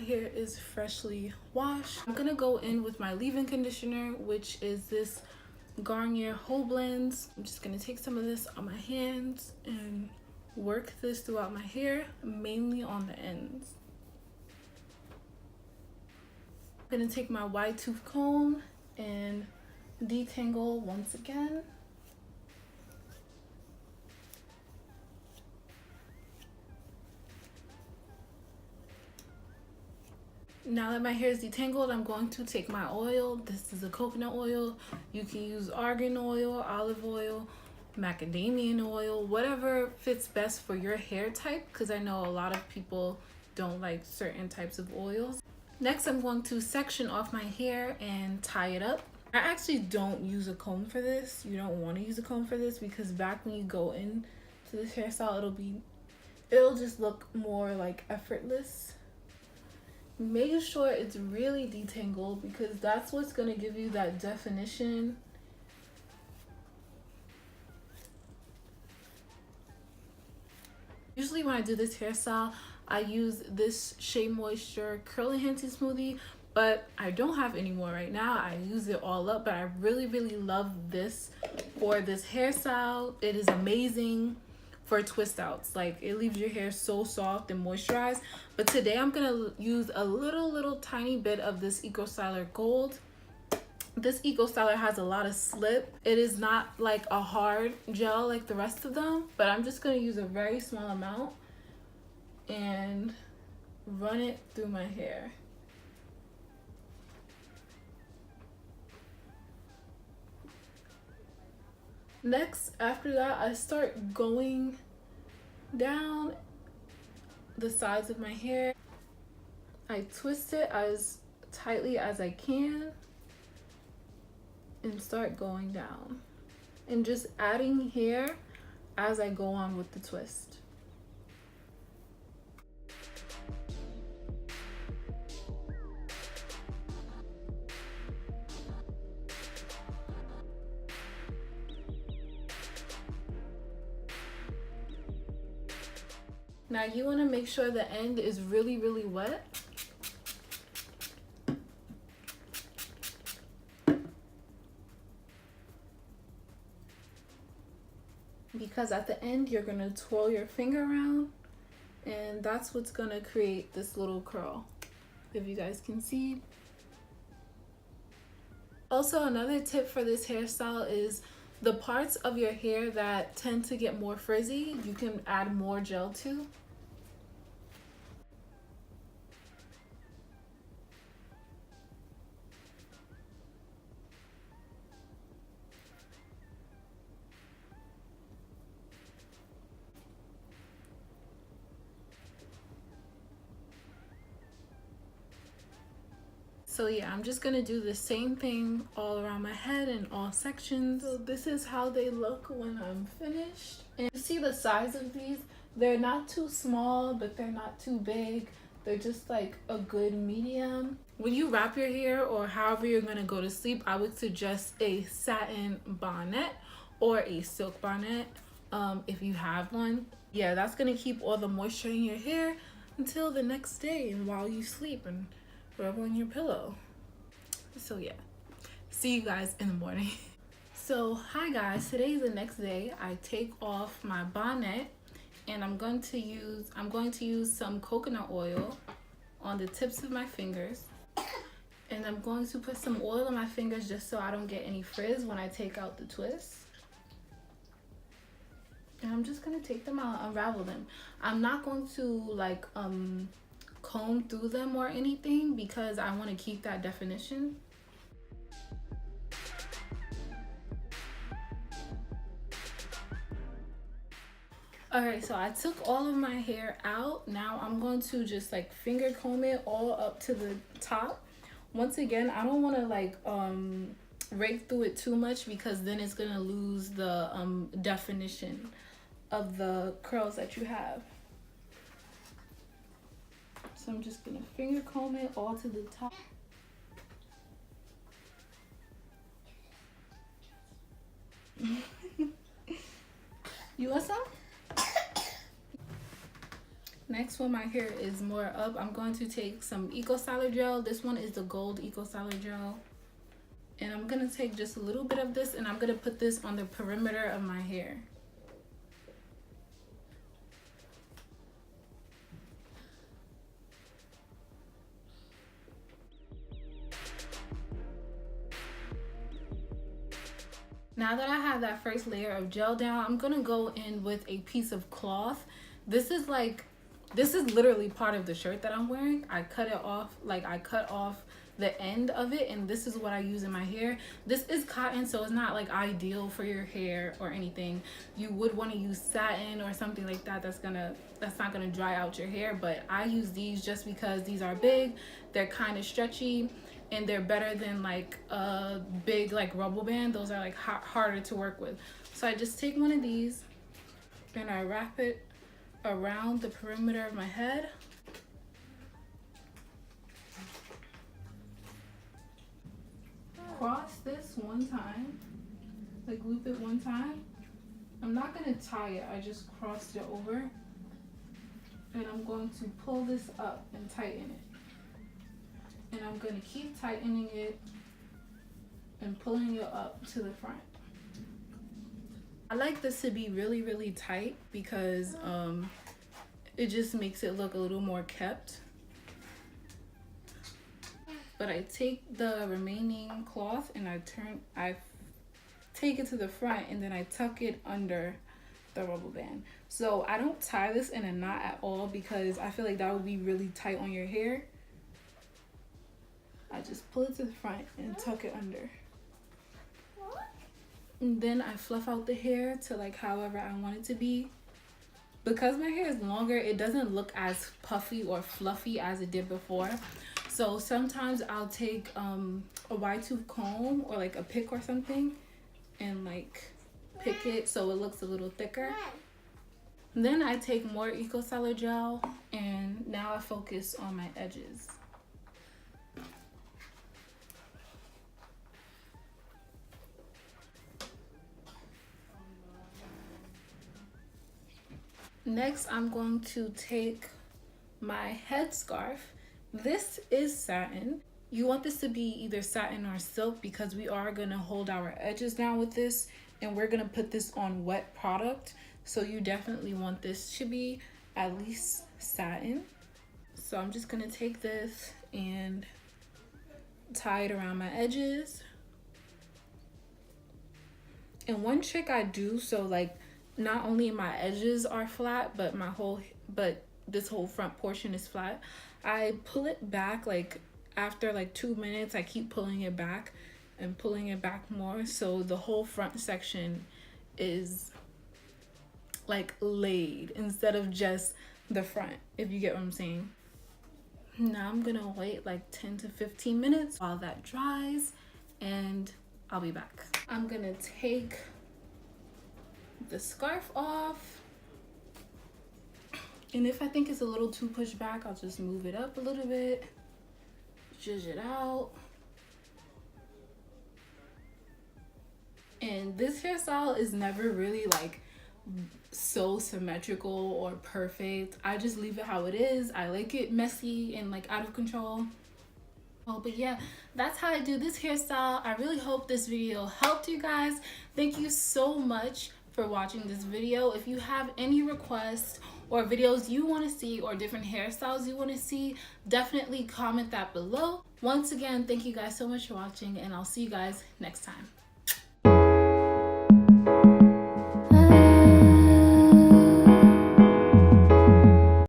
hair is freshly washed, I'm gonna go in with my leave-in conditioner, which is this Garnier Whole Blends. I'm just gonna take some of this on my hands and work this throughout my hair, mainly on the ends. I'm gonna take my wide tooth comb and detangle once again. Now that my hair is detangled, I'm going to take my oil. This is a coconut oil. You can use argan oil, olive oil, macadamia oil, whatever fits best for your hair type, because I know a lot of people don't like certain types of oils. Next, I'm going to section off my hair and tie it up. I actually don't use a comb for this. You don't want to use a comb for this because back when you go into this hairstyle, it'll just look more like effortless. Making sure it's really detangled because that's what's going to give you that definition. Usually when I do this hairstyle, I use this Shea Moisture Curl Enhancing Smoothie, but I don't have any more right now. I use it all up, but I really love this for this hairstyle. It is amazing for twist outs. Like, it leaves your hair so soft and moisturized. But today I'm gonna use a little tiny bit of this Eco Styler Gold. This Eco Styler has a lot of slip. It is not like a hard gel like the rest of them, but I'm just gonna use a very small amount and run it through my hair. Next, after that, I start going down the sides of my hair. I twist it as tightly as I can and start going down and just adding hair as I go on with the twist. Now you want to make sure the end is really wet. Because at the end you're going to twirl your finger around and that's what's going to create this little curl, if you guys can see. Also, another tip for this hairstyle is the parts of your hair that tend to get more frizzy, you can add more gel to. So yeah, I'm just gonna do the same thing all around my head and all sections. So this is how they look when I'm finished. And you see the size of these? They're not too small, but they're not too big. They're just like a good medium. When you wrap your hair or however you're gonna go to sleep, I would suggest a satin bonnet or a silk bonnet if you have one. Yeah, that's gonna keep all the moisture in your hair until the next day and while you sleep and rub on your pillow. So yeah, see you guys in the morning. So hi guys, today's the next day. I take off my bonnet and I'm going to use some coconut oil on the tips of my fingers, and I'm going to put some oil on my fingers just so I don't get any frizz when I take out the twist. And I'm just gonna take them out, unravel them. I'm not going to like comb through them or anything because I want to keep that definition. Alright, so I took all of my hair out. Now I'm going to just like finger comb it all up to the top. Once again, I don't want to like rake through it too much because then it's gonna lose the definition of the curls that you have. So I'm just gonna finger comb it all to the top. You want some? Next, when my hair is more up, I'm going to take some Eco Styler gel. This one is the gold Eco Styler gel. And I'm gonna take just a little bit of this and I'm gonna put this on the perimeter of my hair. Now that I have that first layer of gel down, I'm gonna go in with a piece of cloth. This is literally part of the shirt that I'm wearing. I cut it off, like I cut off the end of it, and this is what I use in my hair. This is cotton, so it's not like ideal for your hair or anything. You would want to use satin or something like that that's not gonna dry out your hair, but I use these just because these are big, they're kind of stretchy, and they're better than like a big like rubber band. Those are like harder to work with. So I just take one of these and I wrap it around the perimeter of my head. Cross this one time, like loop it one time. I'm not gonna tie it, I just crossed it over. And I'm going to pull this up and tighten it. And I'm gonna keep tightening it and pulling it up to the front. I like this to be really, really tight because it just makes it look a little more kept. But I take the remaining cloth and I take it to the front and then I tuck it under the rubber band. So I don't tie this in a knot at all because I feel like that would be really tight on your hair. I just pull it to the front and tuck it under. And then I fluff out the hair to like however I want it to be. Because my hair is longer, it doesn't look as puffy or fluffy as it did before. So sometimes I'll take a wide tooth comb or like a pick or something and like pick it so it looks a little thicker. And then I take more Eco Styler gel and now I focus on my edges. Next, I'm going to take my headscarf. This is satin. You want this to be either satin or silk because we are going to hold our edges down with this and we're going to put this on wet product. So you definitely want this to be at least satin. So I'm just going to take this and tie it around my edges. And one trick I do, so like not only my edges are flat, but this whole front portion is flat. I pull it back like after like 2 minutes. I keep pulling it back and pulling it back more, so the whole front section is like laid instead of just the front, if you get what I'm saying. Now I'm gonna wait like 10 to 15 minutes while that dries and I'll be back. I'm gonna take the scarf off, and if I think it's a little too pushed back, I'll just move it up a little bit, zhuzh it out. And this hairstyle is never really like so symmetrical or perfect. I just leave it how it is. I like it messy and like out of control. But yeah, that's how I do this hairstyle. I really hope this video helped you guys. Thank you so much for watching this video. If you have any requests or videos you want to see or different hairstyles you want to see, definitely comment that below. Once again, thank you guys so much for watching and I'll see you guys next time.